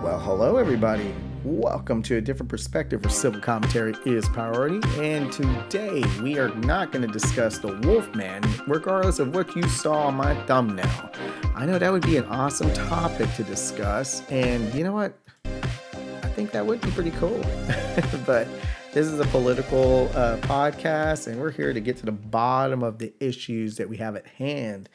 Well, hello, everybody. Welcome to a different perspective where civil commentary is priority. And today we are not going to discuss the Wolfman, regardless of what you saw on my thumbnail. I know that would be an awesome topic to discuss. And you know what? I think that would be pretty cool. But this is a political podcast, and we're here to get to the bottom of the issues that we have at hand.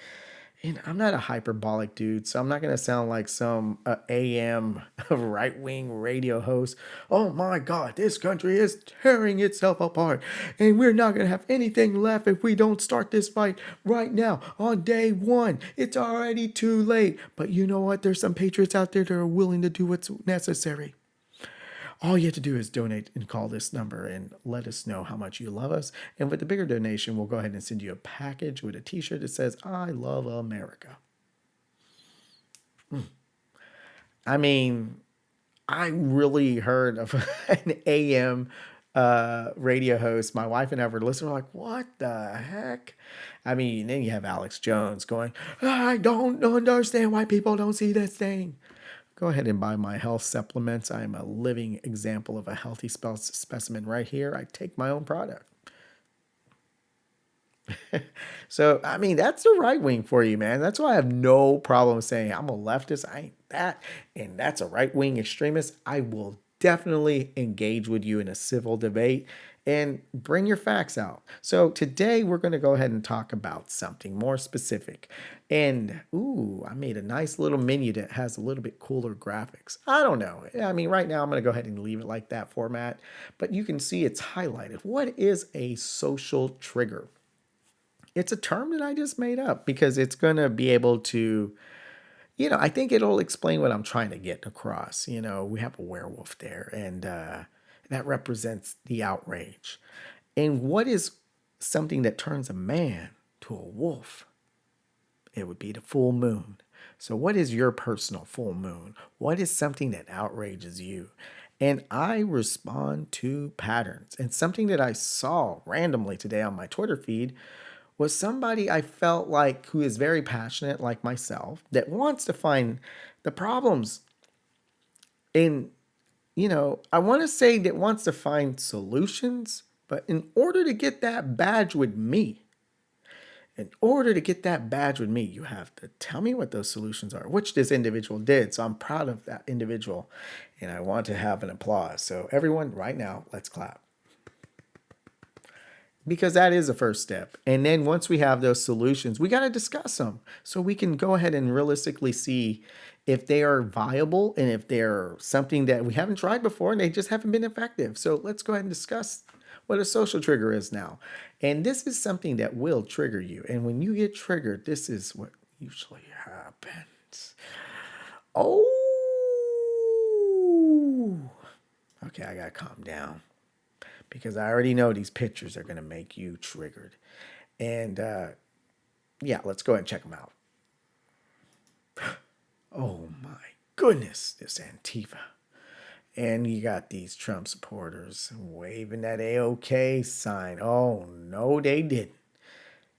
And I'm not a hyperbolic dude, so I'm not going to sound like some AM right-wing radio host. Oh my God, this country is tearing itself apart, and we're not going to have anything left if we don't start this fight right now on day one. It's already too late. But you know what? There's some patriots out there that are willing to do what's necessary. All you have to do is donate and call this number and let us know how much you love us. And with the bigger donation, we'll go ahead and send you a package with a t-shirt that says, I love America. I mean, I really heard of an AM radio host. My wife and I were listening. We're like, what the heck? I mean, then you have Alex Jones going, I don't understand why people don't see this thing. Go ahead and buy my health supplements. I am a living example of a healthy specimen right here. I take my own product. So, I mean, that's the right wing for you, man. That's why I have no problem saying I'm a leftist. I ain't that. And that's a right wing extremist. I will definitely engage with you in a civil debate and bring your facts out. So today we're going to go ahead and talk about something more specific. And I made a nice little menu that has a little bit cooler graphics. I don't know. I mean, right now I'm going to go ahead and leave it like that format, but you can see it's highlighted. What is a social trigger? It's a term that I just made up because it's going to be able to, I think it'll explain what I'm trying to get across. We have a werewolf there, and that represents the outrage. And what is something that turns a man to a wolf? It would be the full moon. So what is your personal full moon? What is something that outrages you? And I respond to patterns. And something that I saw randomly today on my Twitter feed was somebody I felt like who is very passionate like myself that wants to find the problems in, I want to say that wants to find solutions, but in order to get that badge with me, you have to tell me what those solutions are, which this individual did. So I'm proud of that individual and I want to have an applause. So everyone right now, let's clap. Because that is the first step. And then once we have those solutions, we got to discuss them so we can go ahead and realistically see if they are viable and if they're something that we haven't tried before and they just haven't been effective. So let's go ahead and discuss what a social trigger is now. And this is something that will trigger you. And when you get triggered, this is what usually happens. Oh, okay, I got to calm down. Because I already know these pictures are going to make you triggered. And let's go ahead and check them out. Oh my goodness, this Antifa. And you got these Trump supporters waving that AOK sign. Oh, no, they didn't.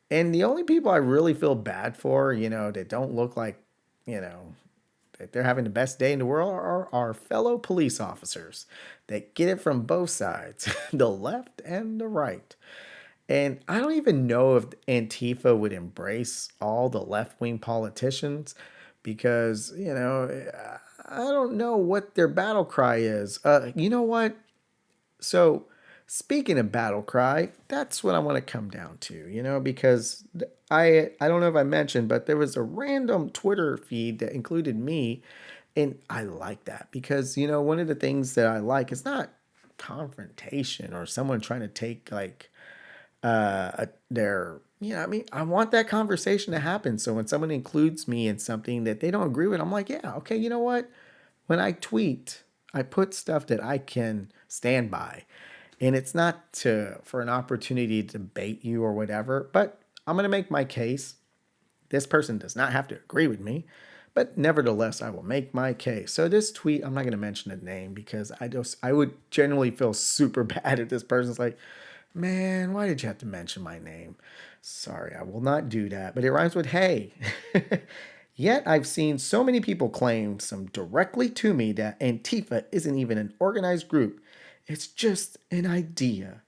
And the only people I really feel bad for, that don't look like, that they're having the best day in the world are our fellow police officers that get it from both sides, the left and the right. And I don't even know if Antifa would embrace all the left-wing politicians because, I don't know what their battle cry is. You know what? So speaking of battle cry, that's what I want to come down to, because I don't know if I mentioned, but there was a random Twitter feed that included me. And I like that because, one of the things that I like is not confrontation or someone trying to take like their, I want that conversation to happen. So when someone includes me in something that they don't agree with, I'm like, yeah, okay, you know what? When I tweet, I put stuff that I can stand by. And it's not for an opportunity to debate you or whatever, but I'm going to make my case. This person does not have to agree with me, but nevertheless, I will make my case. So this tweet, I'm not going to mention the name because I would generally feel super bad if this person's like, man, why did you have to mention my name? Sorry, I will not do that. But it rhymes with hey. Yet I've seen so many people claim some directly to me that Antifa isn't even an organized group. It's just an idea.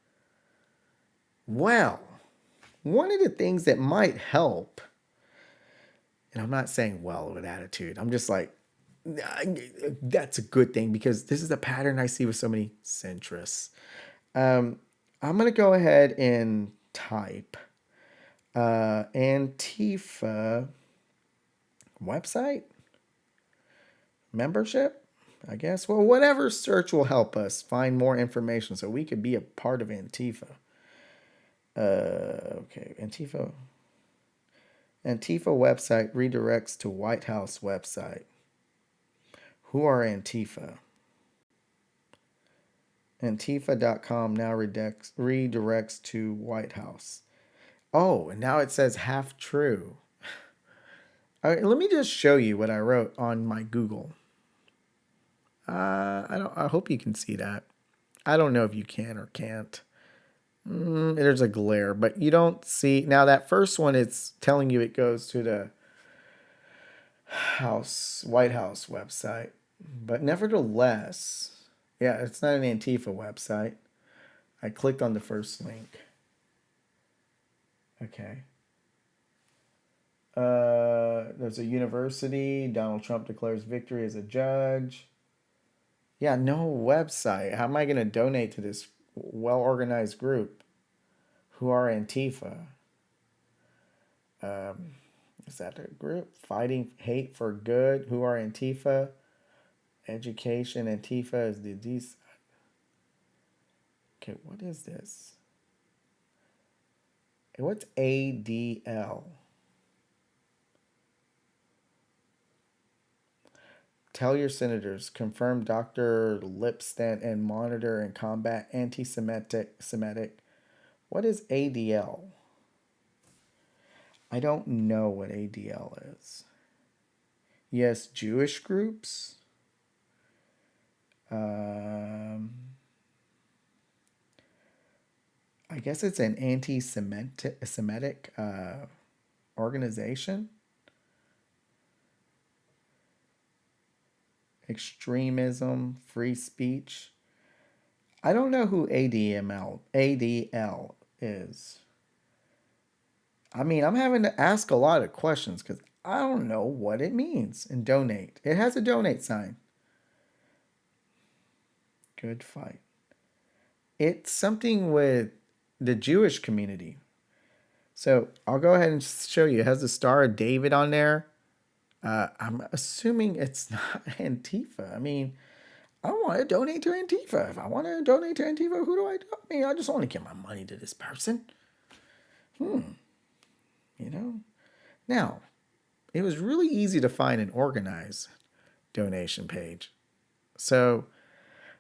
Well, one of the things that might help, and I'm not saying well with attitude, I'm just like, that's a good thing because this is a pattern I see with so many centrists. Um, I'm going to go ahead and type Antifa website membership, I guess. Well, whatever search will help us find more information so we could be a part of Antifa. Okay, Antifa website redirects to White House website. Who are Antifa? Antifa.com now redirects to White House. Oh, and now it says half true. All right, let me just show you what I wrote on my Google. I hope you can see that. I don't know if you can or can't. There's a glare, but you don't see. Now that first one, it's telling you it goes to the White House website. But nevertheless, yeah, it's not an Antifa website. I clicked on the first link. Okay. There's a university. Donald Trump declares victory as a judge. Yeah, no website. How am I going to donate to this well organized group? Who are Antifa? Is that a group? Fighting hate for good. Who are Antifa? Education. Antifa is these. Okay, what is this? What's ADL? Tell your senators, confirm Dr. Lipstat and monitor and combat anti-Semitic. What is ADL? I don't know what ADL is. Yes, Jewish groups. I guess it's an anti-Semitic organization. Extremism, free speech. I don't know who ADL is. I mean, I'm having to ask a lot of questions because I don't know what it means. And donate. It has a donate sign. Good fight. It's something with the Jewish community. So I'll go ahead and show you. It has the Star of David on there. I'm assuming it's not Antifa. I mean, I want to donate to Antifa. If I want to donate to Antifa, who do I do? I mean, I just want to give my money to this person. You know? Now, it was really easy to find an organized donation page. So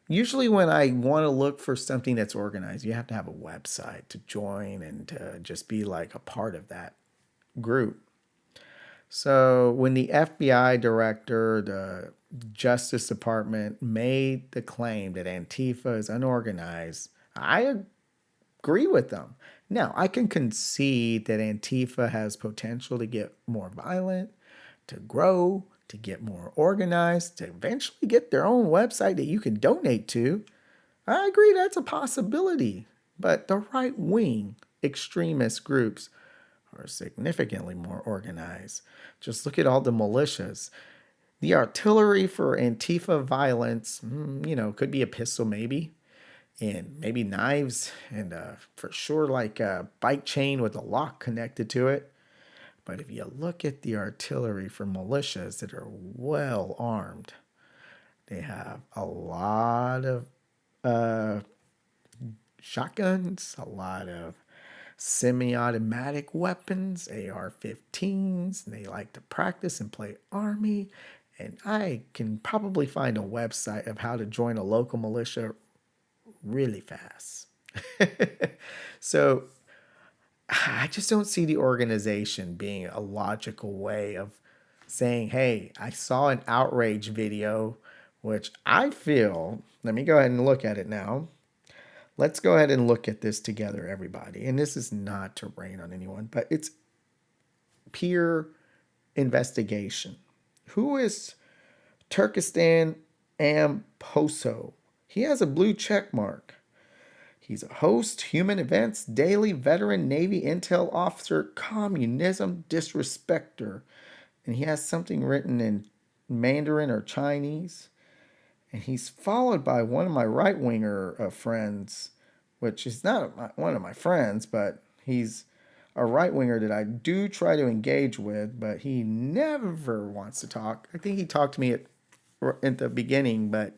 usually when I want to look for something that's organized, you have to have a website to join and to just be like a part of that group. So when the FBI director, the Justice Department made the claim that Antifa is unorganized, I agree with them. Now, I can concede that Antifa has potential to get more violent, to grow, to get more organized, to eventually get their own website that you can donate to. I agree that's a possibility. But the right wing extremist groups are significantly more organized. Just look at all the militias. The artillery for Antifa violence, could be a pistol maybe, and maybe knives, and for sure like a bike chain with a lock connected to it. But if you look at the artillery for militias that are well armed, they have a lot of shotguns, a lot of semi-automatic weapons, AR-15s. They like to practice and play army. And I can probably find a website of how to join a local militia really fast. So I just don't see the organization being a logical way of saying, hey, I saw an outrage video, which I feel, let me go ahead and look at it now. Let's go ahead and look at this together, everybody. And this is not to rain on anyone, but it's peer investigation. Who is Turkestan Amposo? He has a blue check mark. He's a host, human events, daily, veteran, Navy intel officer, communism disrespecter. And he has something written in Mandarin or Chinese. And he's followed by one of my right winger friends, which is not one of my friends, but he's a right winger that I do try to engage with, but he never wants to talk. I think he talked to me at the beginning, but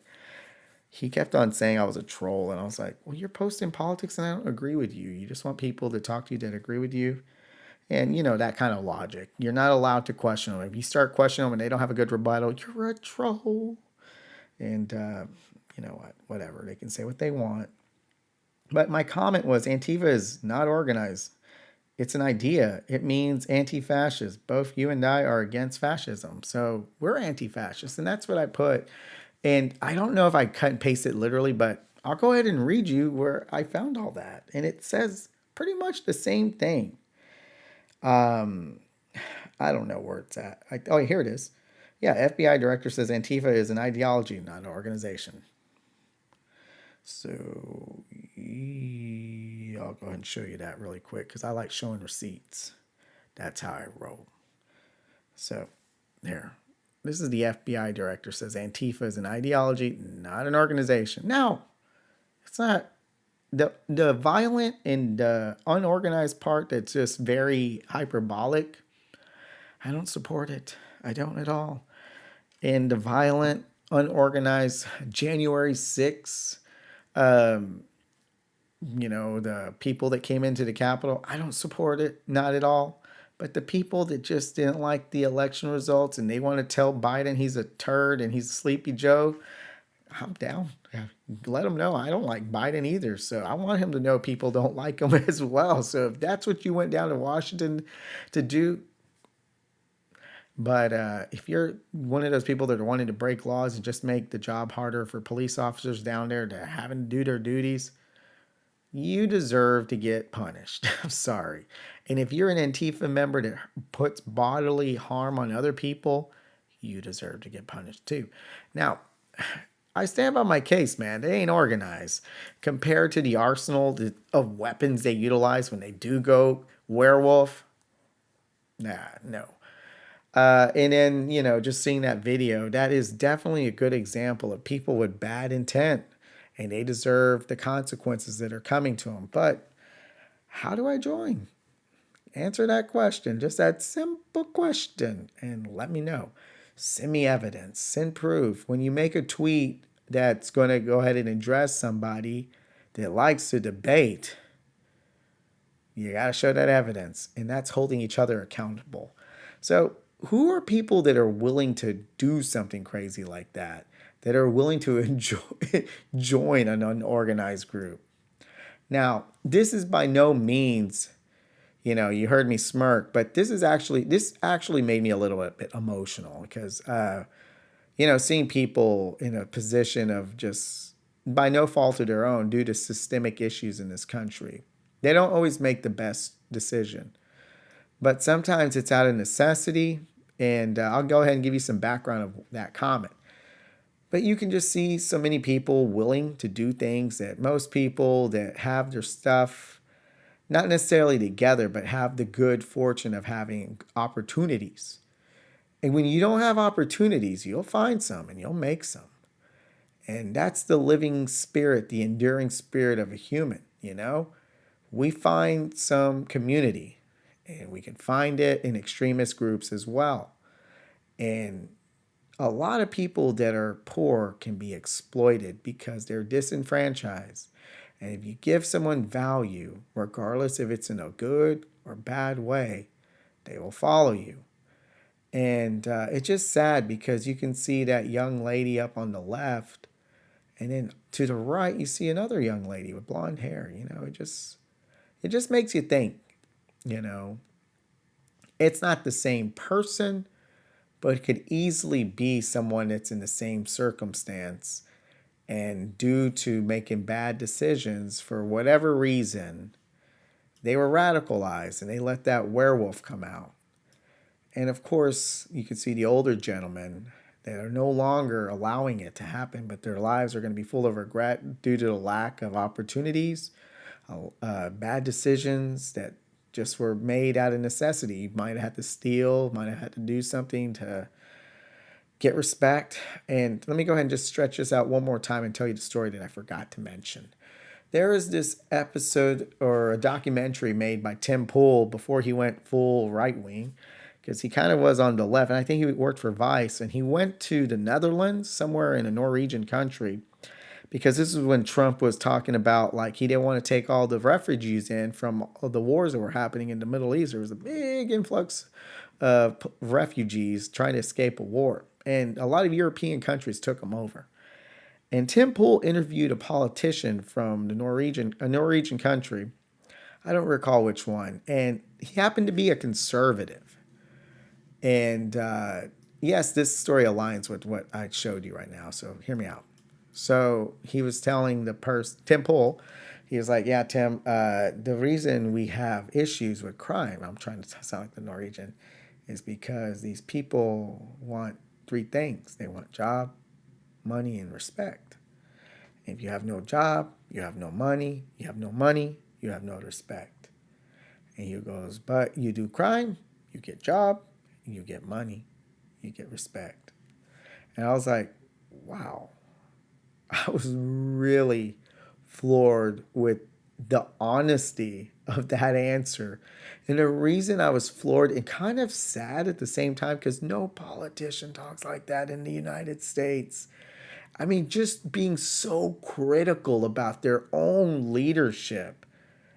he kept on saying I was a troll. And I was like, well, you're posting politics and I don't agree with you. You just want people to talk to you that agree with you. And, that kind of logic. You're not allowed to question them. If you start questioning them and they don't have a good rebuttal, you're a troll. And you know what? Whatever. They can say what they want. But my comment was Antifa is not organized. It's an idea. It means anti-fascist. Both you and I are against fascism. So we're anti-fascist. And that's what I put. And I don't know if I cut and paste it literally, but I'll go ahead and read you where I found all that. And it says pretty much the same thing. I don't know where it's at. Oh, here it is. Yeah, FBI director says Antifa is an ideology, not an organization. So I'll go ahead and show you that really quick because I like showing receipts. That's how I roll. So there. This is the FBI director says Antifa is an ideology, not an organization. Now, it's not the violent and the unorganized part that's just very hyperbolic. I don't support it. I don't at all. And the violent, unorganized January 6th, the people that came into the Capitol, I don't support it, not at all. But the people that just didn't like the election results and they want to tell Biden he's a turd and he's a sleepy Joe, I'm down. Let him know I don't like Biden either. So I want him to know people don't like him as well. So if that's what you went down to Washington to do, but if you're one of those people that are wanting to break laws and just make the job harder for police officers down there to having to do their duties, you deserve to get punished. I'm sorry. And if you're an Antifa member that puts bodily harm on other people, you deserve to get punished too. Now, I stand by my case, man. They ain't organized compared to the arsenal of weapons they utilize when they do go werewolf. Nah, no. And then, just seeing that video, that is definitely a good example of people with bad intent and they deserve the consequences that are coming to them. But how do I join? Answer that question, just that simple question, and let me know. Send me evidence, send proof. When you make a tweet that's going to go ahead and address somebody that likes to debate, you got to show that evidence, and that's holding each other accountable. So who are people that are willing to do something crazy like that are willing to join an unorganized group? Now, this is by no means, you heard me smirk, but this actually made me a little bit emotional because, seeing people in a position of just by no fault of their own due to systemic issues in this country, they don't always make the best decision. But sometimes it's out of necessity, and I'll go ahead and give you some background of that comment. But you can just see so many people willing to do things that most people that have their stuff, not necessarily together, but have the good fortune of having opportunities. And when you don't have opportunities, you'll find some and you'll make some. And that's the living spirit, the enduring spirit of a human, We find some community. And we can find it in extremist groups as well. And a lot of people that are poor can be exploited because they're disenfranchised. And if you give someone value, regardless if it's in a good or bad way, they will follow you. And it's just sad because you can see that young lady up on the left. And then to the right, you see another young lady with blonde hair. It just makes you think, It's not the same person, but it could easily be someone that's in the same circumstance. And due to making bad decisions for whatever reason, they were radicalized and they let that werewolf come out. And of course, you can see the older gentlemen that are no longer allowing it to happen, but their lives are going to be full of regret due to the lack of opportunities, bad decisions that just were made out of necessity. You might have had to steal, might have had to do something to get respect. And let me go ahead and just stretch this out one more time and tell you the story that I forgot to mention. There is this episode or a documentary made by Tim Pool before he went full right wing, because he kind of was on the left. And I think he worked for Vice, and he went to the Netherlands, somewhere in a Norwegian country, because this is when Trump was talking about like he didn't want to take all the refugees in from all the wars that were happening in the Middle East. There was a big influx of refugees trying to escape a war, and a lot of European countries took them over. And Tim Pool interviewed a politician from a Norwegian country. I don't recall which one, and he happened to be a conservative. And yes, this story aligns with what I showed you right now. So hear me out. So he was telling the person, Tim Pool, he was like, "Yeah, Tim, the reason we have issues with crime," I'm trying to sound like the Norwegian, "is because these people want three things: they want job, money, and respect. If you have no job, you have no money. You have no money, you have no respect." And he goes, "But you do crime, you get job, you get money, you get respect." And I was like, wow. I was really floored with the honesty of that answer. And the reason I was floored and kind of sad at the same time, because no politician talks like that in the United States. I mean, just being so critical about their own leadership.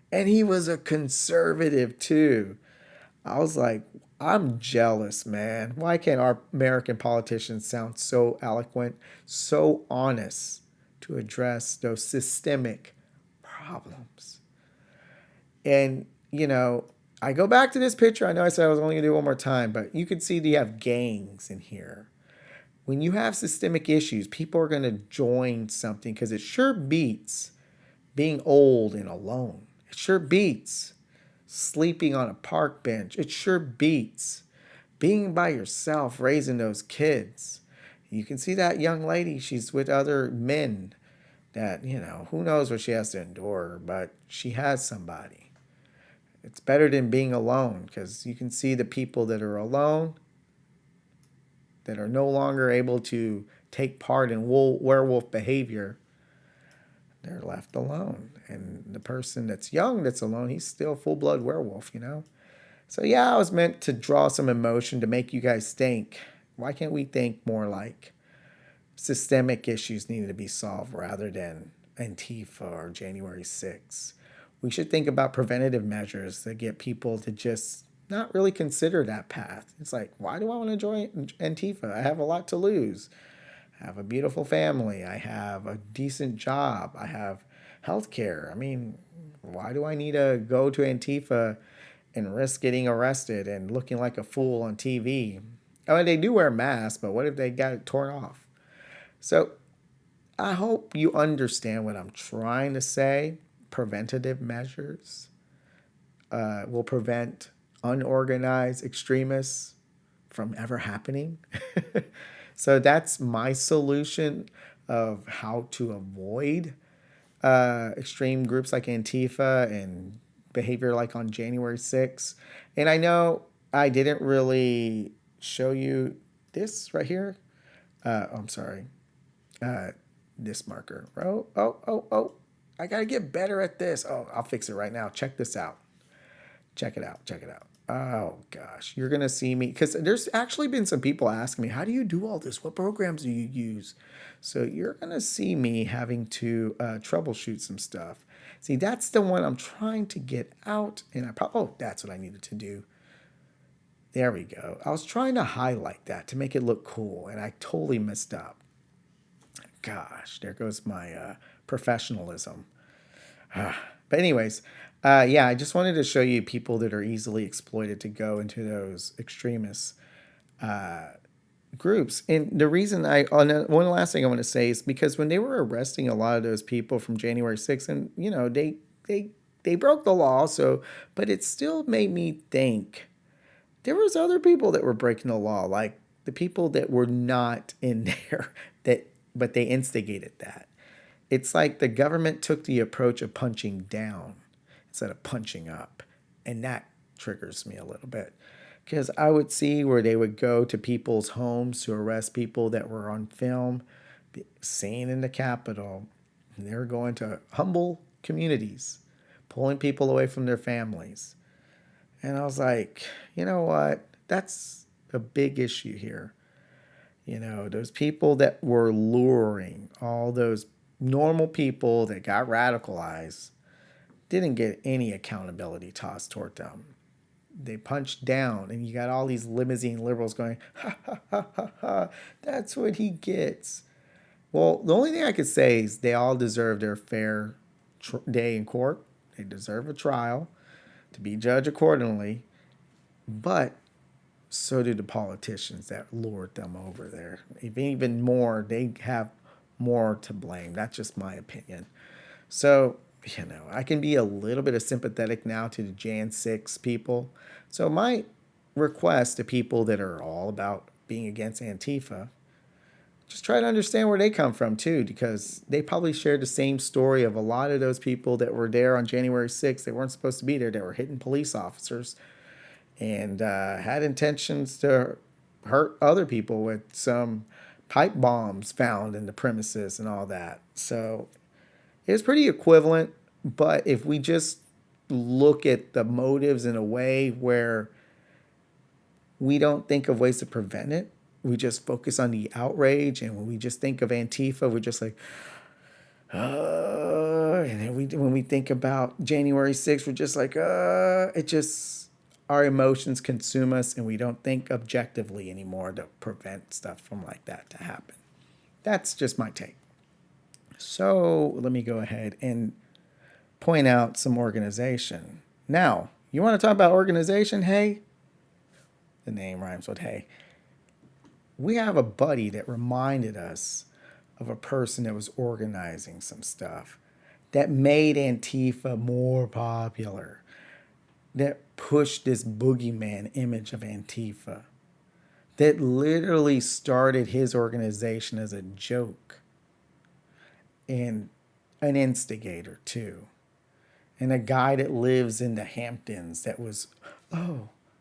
And he was a conservative too. I was like, I'm jealous, man. Why can't our American politicians sound so eloquent, so honest to address those systemic problems? And, I go back to this picture. I know I said I was only going to do it one more time, but you can see you have gangs in here. When you have systemic issues, people are going to join something because it sure beats being old and alone. It sure beats sleeping on a park bench. It sure beats being by yourself raising those kids. You can see that young lady, she's with other men that, who knows what she has to endure, but she has somebody. It's better than being alone, because you can see the people that are alone, that are no longer able to take part in werewolf behavior, they're left alone. And the person that's young, that's alone, he's still full-blood werewolf. So yeah, I was meant to draw some emotion to make you guys think. Why can't we think more like systemic issues needed to be solved rather than Antifa or January 6th? We should think about preventative measures that get people to just not really consider that path. It's like, why do I want to join Antifa? I have a lot to lose. I have a beautiful family. I have a decent job. I have health care. I mean, why do I need to go to Antifa and risk getting arrested and looking like a fool on TV? I mean, they do wear masks, but what if they got it torn off? So I hope you understand what I'm trying to say. Preventative measures will prevent unorganized extremists from ever happening. So that's my solution of how to avoid extreme groups like Antifa and behavior like on January 6th. And I know I didn't really show you this right here. I'm sorry. This marker. Oh. I got to get better at this. Oh, I'll fix it right now. Check this out. Check it out. Oh, gosh. You're going to see me. Because there's actually been some people asking me, how do you do all this? What programs do you use? So you're going to see me having to troubleshoot some stuff. See, that's the one I'm trying to get out. And that's what I needed to do. There we go. I was trying to highlight that to make it look cool. And I totally messed up. Gosh, there goes my professionalism. But anyways, yeah, I just wanted to show you people that are easily exploited to go into those extremist groups. And the reason one last thing I want to say is because when they were arresting a lot of those people from January 6th, and they broke the law, but it still made me think there was other people that were breaking the law, like the people that were not in there, but they instigated that. It's like the government took the approach of punching down instead of punching up. And that triggers me a little bit. Because I would see where they would go to people's homes to arrest people that were on film, seen in the Capitol. And they were going to humble communities, pulling people away from their families. And I was like, you know what? That's a big issue here. You know, those people that were luring all those normal people that got radicalized didn't get any accountability tossed toward them. They punched down, and you got all these limousine liberals going, ha, ha, ha, ha, ha, that's what he gets. Well, the only thing I could say is they all deserve their fair day in court. They deserve a trial to be judged accordingly. But so do the politicians that lured them over there. Even more, they have more to blame. That's just my opinion. So, you know, I can be a little bit of sympathetic now to the Jan 6 people. So my request to people that are all about being against Antifa, just try to understand where they come from too, because they probably shared the same story of a lot of those people that were there on January 6th. They weren't supposed to be there. They were hitting police officers and had intentions to hurt other people with some pipe bombs found in the premises and all that. So it's pretty equivalent, but if we just look at the motives in a way where we don't think of ways to prevent it, we just focus on the outrage, and when we just think of Antifa, we're just like, and then when we think about January 6th, we're just like, it just, our emotions consume us, and we don't think objectively anymore to prevent stuff from like that to happen. That's just my take. So let me go ahead and point out some organization. Now, you want to talk about organization? Hey, the name rhymes with hey. We have a buddy that reminded us of a person that was organizing some stuff that made Antifa more popular, that pushed this boogeyman image of Antifa, that literally started his organization as a joke, and an instigator too, and a guy that lives in the Hamptons that was,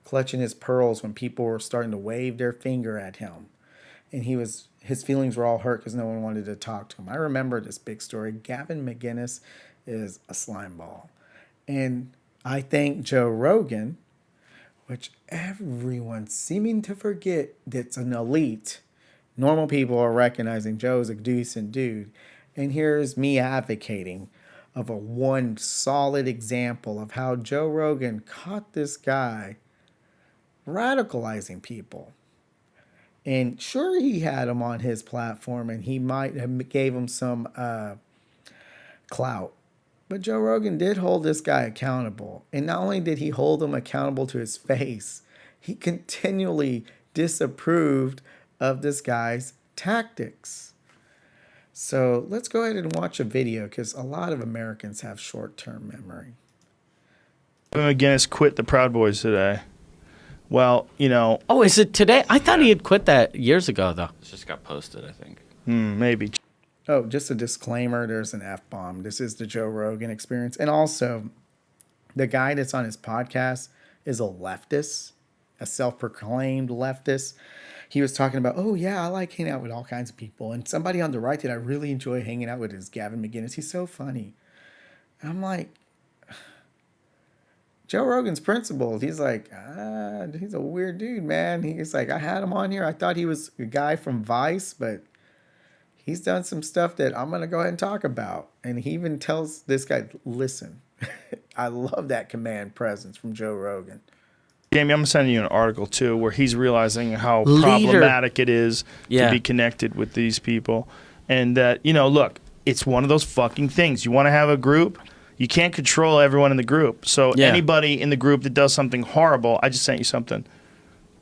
clutching his pearls when people were starting to wave their finger at him. And his feelings were all hurt because no one wanted to talk to him. I remember this big story. Gavin M is a slime ball. And I think Joe Rogan, which everyone's seeming to forget that's an elite, normal people are recognizing Joe's a decent dude. And here's me advocating of a one solid example of how Joe Rogan caught this guy radicalizing people. And sure, he had him on his platform, and he might have gave him some clout. But Joe Rogan did hold this guy accountable. And not only did he hold him accountable to his face, he continually disapproved of this guy's tactics. So let's go ahead and watch a video, because a lot of Americans have short-term memory. McGinnis quit the Proud Boys today. Well, you know... Oh, is it today? I thought he had quit that years ago, though. It just got posted, I think. Maybe. Oh, just a disclaimer, there's an F-bomb. This is the Joe Rogan Experience. And also, the guy that's on his podcast is a leftist, a self-proclaimed leftist. He was talking about, oh, yeah, I like hanging out with all kinds of people. And somebody on the right that I really enjoy hanging out with is Gavin McGinnis. He's so funny. And I'm like... Joe Rogan's principled. He's like, he's a weird dude, man. He's like, I had him on here. I thought he was a guy from Vice, but he's done some stuff that I'm going to go ahead and talk about. And he even tells this guy, listen. I love that command presence from Joe Rogan. Jamie, I'm sending you an article, too, where he's realizing how problematic it is to be connected with these people. And that, you know, look, it's one of those fucking things. You want to have a group? You can't control everyone in the group. So anybody in the group that does something horrible, I just sent you something.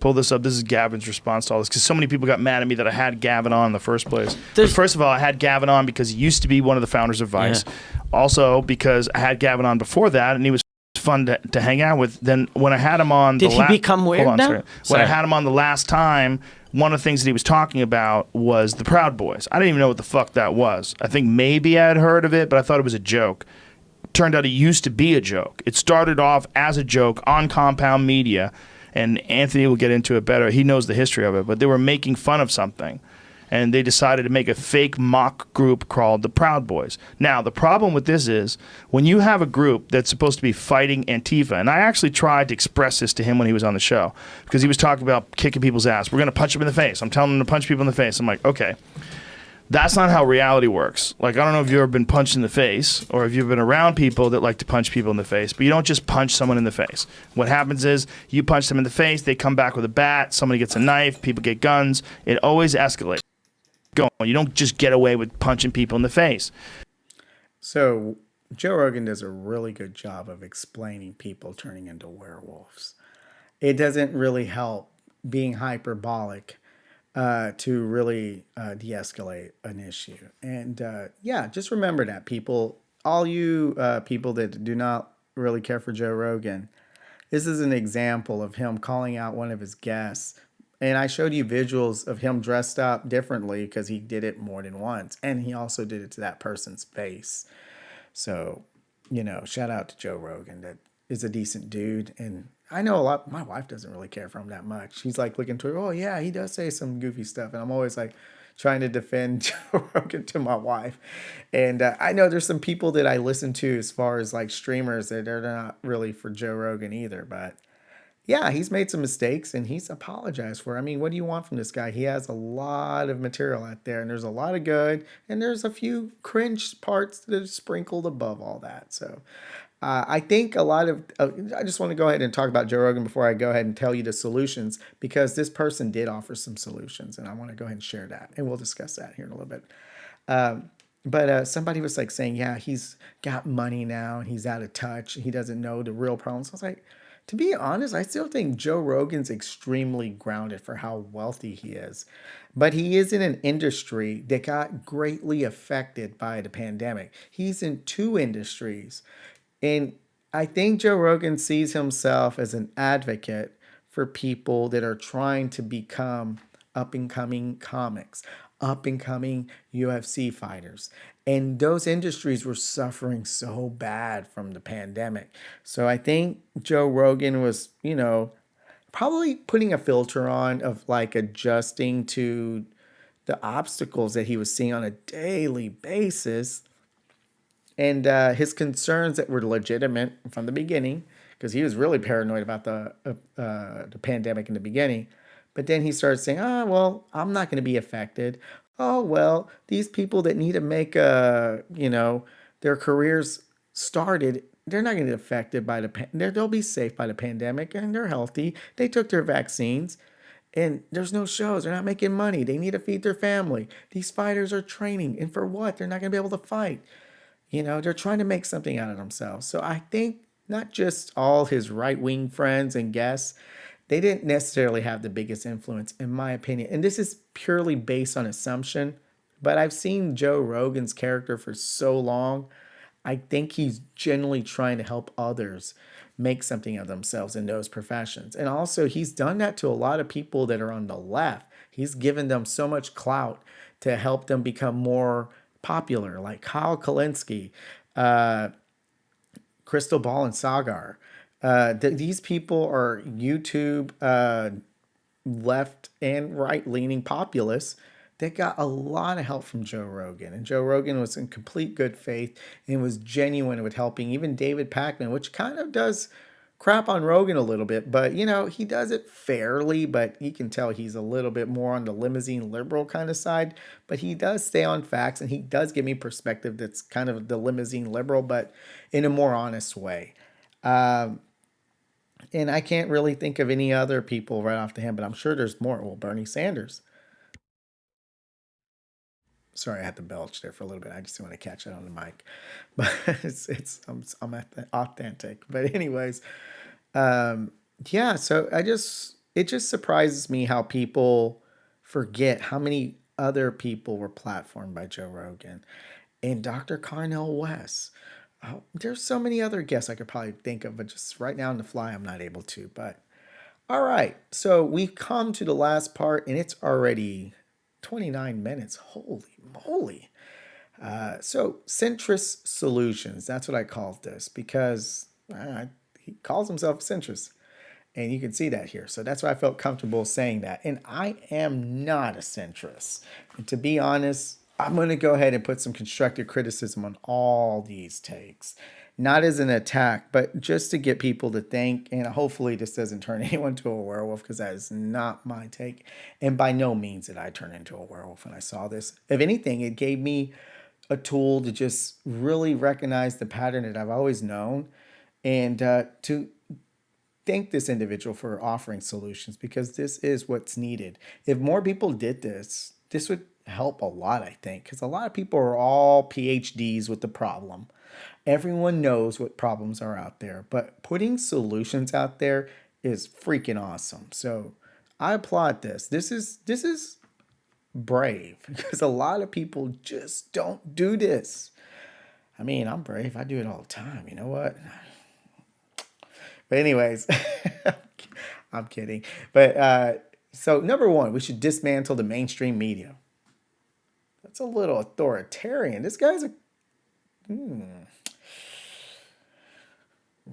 Pull this up. This is Gavin's response to all this, because so many people got mad at me that I had Gavin on in the first place. But first of all, I had Gavin on because he used to be one of the founders of Vice. Yeah. Also because I had Gavin on before that, and he was fun to hang out with. Then when I had him on, did he become weird now? When I had him on the last time, one of the things that he was talking about was the Proud Boys. I didn't even know what the fuck that was. I think maybe I had heard of it, but I thought it was a joke. Turned out it used to be a joke. It started off as a joke on Compound Media, and Anthony will get into it better. He knows the history of it, but they were making fun of something, and they decided to make a fake mock group called the Proud Boys. Now, the problem with this is when you have a group that's supposed to be fighting Antifa, and I actually tried to express this to him when he was on the show, because he was talking about kicking people's ass. We're going to punch them in the face. I'm telling him to punch people in the face. I'm like, okay. That's not how reality works. Like, I don't know if you've ever been punched in the face or if you've been around people that like to punch people in the face, but you don't just punch someone in the face. What happens is you punch them in the face, they come back with a bat, somebody gets a knife, people get guns. It always escalates. You don't just get away with punching people in the face. So Joe Rogan does a really good job of explaining people turning into werewolves. It doesn't really help being hyperbolic to really de-escalate an issue. And yeah, just remember that, people, all you people that do not really care for Joe Rogan, this is an example of him calling out one of his guests. And I showed you visuals of him dressed up differently because he did it more than once. And he also did it to that person's face. So, you know, shout out to Joe Rogan. That is a decent dude. And I know a lot. My wife doesn't really care for him that much. She's like looking to her. Oh yeah, he does say some goofy stuff, and I'm always like trying to defend Joe Rogan to my wife. And I know there's some people that I listen to as far as like streamers that they're not really for Joe Rogan either. But yeah, he's made some mistakes and he's apologized for it. I mean, what do you want from this guy? He has a lot of material out there, and there's a lot of good, and there's a few cringe parts that are sprinkled above all that. So I think a lot of, I just want to go ahead and talk about Joe Rogan before I go ahead and tell you the solutions, because this person did offer some solutions, and I want to go ahead and share that, and we'll discuss that here in a little bit. But somebody was like saying, yeah, he's got money now, and he's out of touch. He doesn't know the real problems. I was like, to be honest, I still think Joe Rogan's extremely grounded for how wealthy he is. But he is in an industry that got greatly affected by the pandemic. He's in two industries. And I think Joe Rogan sees himself as an advocate for people that are trying to become up and coming comics, up and coming UFC fighters. And those industries were suffering so bad from the pandemic. So I think Joe Rogan was, you know, probably putting a filter on of like adjusting to the obstacles that he was seeing on a daily basis, and his concerns that were legitimate from the beginning, because he was really paranoid about the pandemic in the beginning. But then he started saying, "Oh well, I'm not going to be affected. Oh well, these people that need to make their careers started, they're not going to get affected by they'll be safe by the pandemic, and they're healthy. They took their vaccines." And there's no shows. They're not making money. They need to feed their family. These fighters are training. And for what? They're not going to be able to fight. You know, they're trying to make something out of themselves. So I think not just all his right-wing friends and guests, they didn't necessarily have the biggest influence, in my opinion. And this is purely based on assumption. But I've seen Joe Rogan's character for so long. I think he's genuinely trying to help others make something of themselves in those professions. And also, he's done that to a lot of people that are on the left. He's given them so much clout to help them become more popular, like Kyle Kalinske, Crystal Ball, and Sagar. These people are YouTube left and right leaning populists that got a lot of help from Joe Rogan. And Joe Rogan was in complete good faith and was genuine with helping even David Pakman, which kind of does crap on Rogan a little bit, but you know, he does it fairly, but you can tell he's a little bit more on the limousine liberal kind of side, but he does stay on facts, and he does give me perspective that's kind of the limousine liberal, but in a more honest way. And I can't really think of any other people right off the hand, but I'm sure there's more. Well, Bernie Sanders. Sorry, I had to belch there for a little bit. I just want to catch it on the mic, but I'm authentic. But anyways, yeah. So it just surprises me how people forget how many other people were platformed by Joe Rogan and Dr. Carnell West. Oh, there's so many other guests I could probably think of, but just right now on the fly, I'm not able to. But all right, so we've come to the last part, and it's already 29 minutes. Holy moly. So centrist solutions, that's what I call this because he calls himself a centrist. And you can see that here. So that's why I felt comfortable saying that. And I am not a centrist. And to be honest, I'm going to go ahead and put some constructive criticism on all these takes. Not as an attack, but just to get people to think. And hopefully this doesn't turn anyone to a werewolf because that is not my take. And by no means did I turn into a werewolf when I saw this. If anything, it gave me a tool to just really recognize the pattern that I've always known and to thank this individual for offering solutions because this is what's needed. If more people did this, this would help a lot, I think, because a lot of people are all PhDs with the problem. Everyone knows what problems are out there, but putting solutions out there is freaking awesome. So I applaud this. This is brave because a lot of people just don't do this. I mean, I'm brave. I do it all the time. You know what? But anyways, I'm kidding. But so number one, we should dismantle the mainstream media. That's a little authoritarian. This guy's a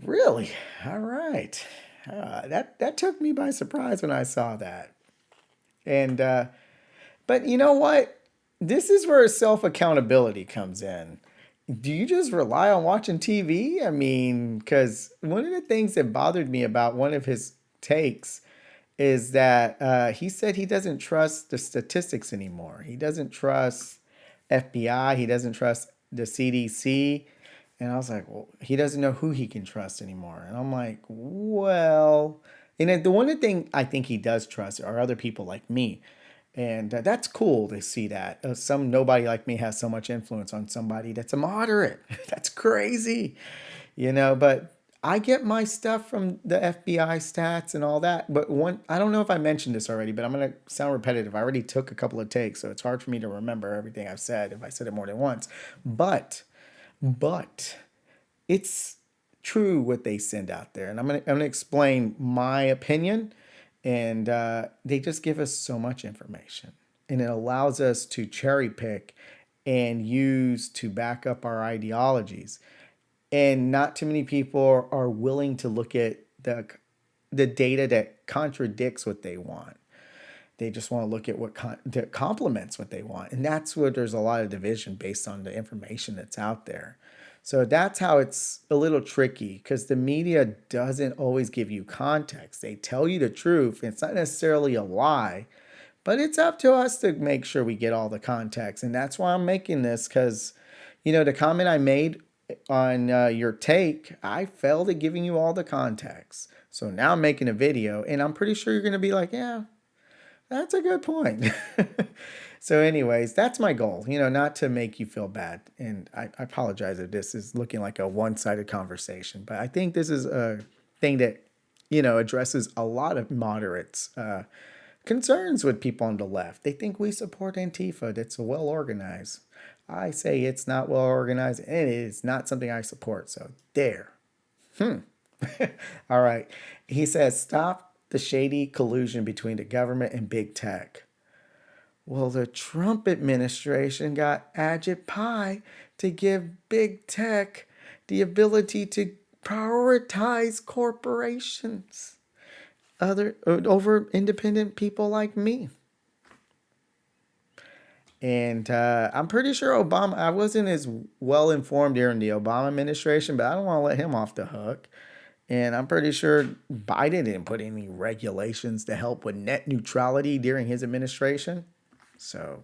really all right. That took me by surprise when I saw that. And but you know what? This is where self accountability comes in. Do you just rely on watching TV? I mean, because one of the things that bothered me about one of his takes is that he said he doesn't trust the statistics anymore. He doesn't trust FBI. He doesn't trust the CDC. And I was like, well, he doesn't know who he can trust anymore. And I'm like, well, and the one thing I think he does trust are other people like me. And that's cool to see that. Some nobody like me has so much influence on somebody that's a moderate. That's crazy, but I get my stuff from the FBI stats and all that. But I don't know if I mentioned this already, but I'm going to sound repetitive. I already took a couple of takes, so it's hard for me to remember everything I've said if I said it more than once. But it's true what they send out there. And I'm gonna explain my opinion. And they just give us so much information. And it allows us to cherry pick and use to back up our ideologies. And not too many people are willing to look at the data that contradicts what they want. They just want to look at that complements what they want. And that's where there's a lot of division based on the information that's out there. So that's how it's a little tricky because the media doesn't always give you context. They tell you the truth. It's not necessarily a lie, but it's up to us to make sure we get all the context. And that's why I'm making this because, the comment I made on your take, I failed at giving you all the context. So now I'm making a video and I'm pretty sure you're going to be like, yeah, that's a good point. So anyways, that's my goal, not to make you feel bad. And I apologize if this is looking like a one-sided conversation, but I think this is a thing that, addresses a lot of moderates' concerns with people on the left. They think we support Antifa. That's well organized. I say it's not well organized and it is not something I support. So there. All right. He says, stop the shady collusion between the government and big tech. Well, the Trump administration got Ajit Pai to give big tech the ability to prioritize corporations over independent people like me. And I'm pretty sure Obama, I wasn't as well informed during the Obama administration, but I don't want to let him off the hook. And I'm pretty sure Biden didn't put any regulations to help with net neutrality during his administration. So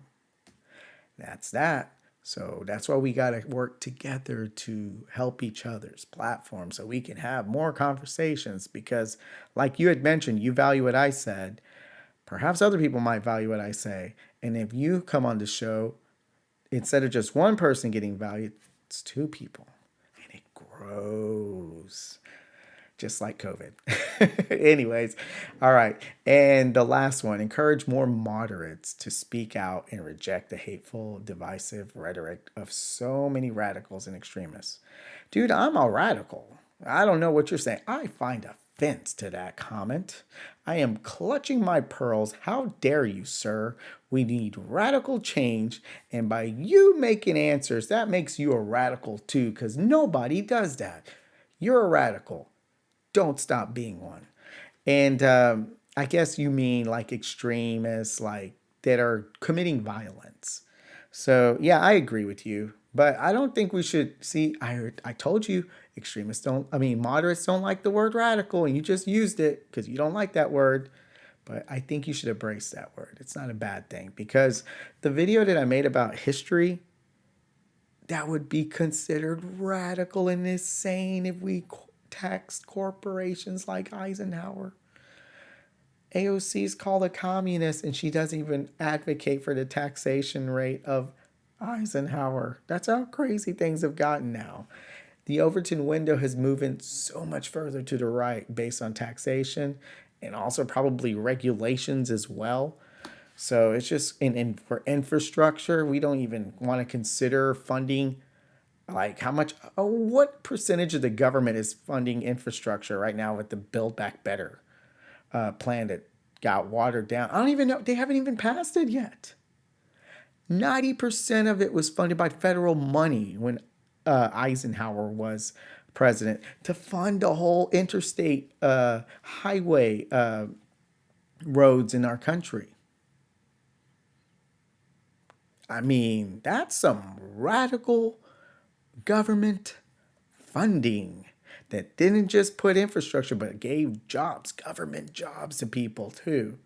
that's that. So that's why we got to work together to help each other's platforms so we can have more conversations because like you had mentioned, you value what I said. Perhaps other people might value what I say. And if you come on the show, instead of just one person getting valued, it's two people. And it grows. just like COVID. Anyways, all right. And the last one, encourage more moderates to speak out and reject the hateful, divisive rhetoric of so many radicals and extremists. Dude, I'm a radical. I don't know what you're saying. I find offense to that comment. I am clutching my pearls. How dare you, sir? We need radical change. And by you making answers, that makes you a radical too, because nobody does that. You're a radical. Don't stop being one. And I guess you mean like extremists, like that are committing violence. So yeah, I agree with you, but I don't think we should see. I told you, extremists don't. I mean, moderates don't like the word radical, and you just used it because you don't like that word. But I think you should embrace that word. It's not a bad thing because the video that I made about history, that would be considered radical and insane if we taxed corporations like Eisenhower. AOC is called a communist and she doesn't even advocate for the taxation rate of Eisenhower. That's how crazy things have gotten now. The Overton window has moved in so much further to the right based on taxation and also probably regulations as well. So it's just for infrastructure, we don't even want to consider funding like how much, what percentage of the government is funding infrastructure right now with the Build Back Better plan that got watered down. I don't even know. They haven't even passed it yet. 90% of it was funded by federal money when Eisenhower was president to fund the whole interstate highway roads in our country. I mean, that's some radical government funding that didn't just put infrastructure, but gave jobs, government jobs to people too.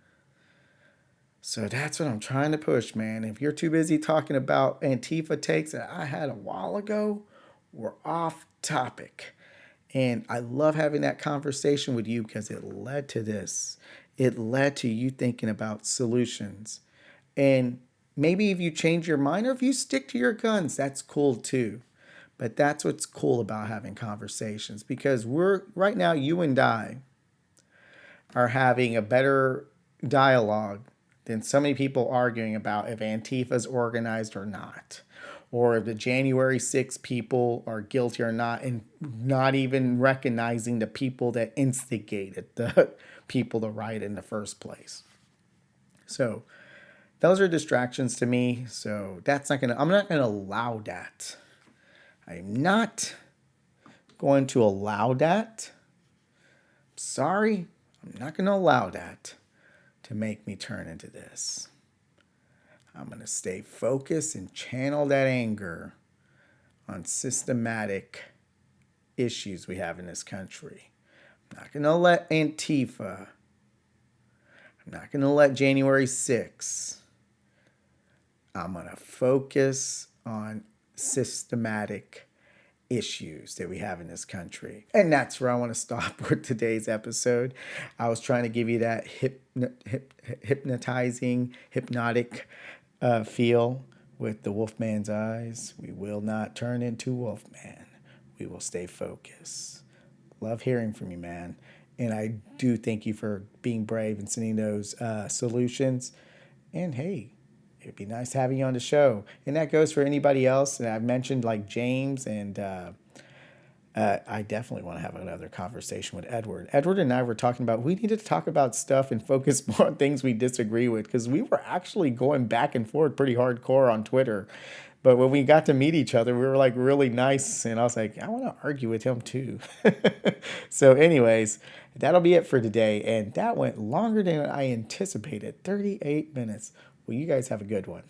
So that's what I'm trying to push, man. If you're too busy talking about Antifa takes that I had a while ago, we're off topic. And I love having that conversation with you because it led to this. It led to you thinking about solutions. And maybe if you change your mind or if you stick to your guns, that's cool too. But that's what's cool about having conversations because we're right now, you and I are having a better dialogue than so many people arguing about if Antifa's organized or not, or if the January 6 people are guilty or not, and not even recognizing the people that instigated the people to riot in the first place. So those are distractions to me. So I'm not gonna allow that. I'm not going to allow that. Sorry, I'm not going to allow that to make me turn into this. I'm going to stay focused and channel that anger on systematic issues we have in this country. I'm not going to let Antifa. I'm not going to let January 6th. I'm going to focus on systematic issues that we have in this country. And that's where I want to stop with today's episode. I was trying to give you that hypnotic feel with the Wolfman's eyes. We will not turn into Wolfman. We will stay focused. Love hearing from you, man. And I do thank you for being brave and sending those solutions. And hey, it'd be nice having you on the show. And that goes for anybody else. And I've mentioned like James, and I definitely want to have another conversation with Edward. Edward and I were talking about, we needed to talk about stuff and focus more on things we disagree with, because we were actually going back and forth pretty hardcore on Twitter. But when we got to meet each other, we were like really nice. And I was like, I want to argue with him too. So anyways, that'll be it for today. And that went longer than I anticipated, 38 minutes. Well, you guys have a good one.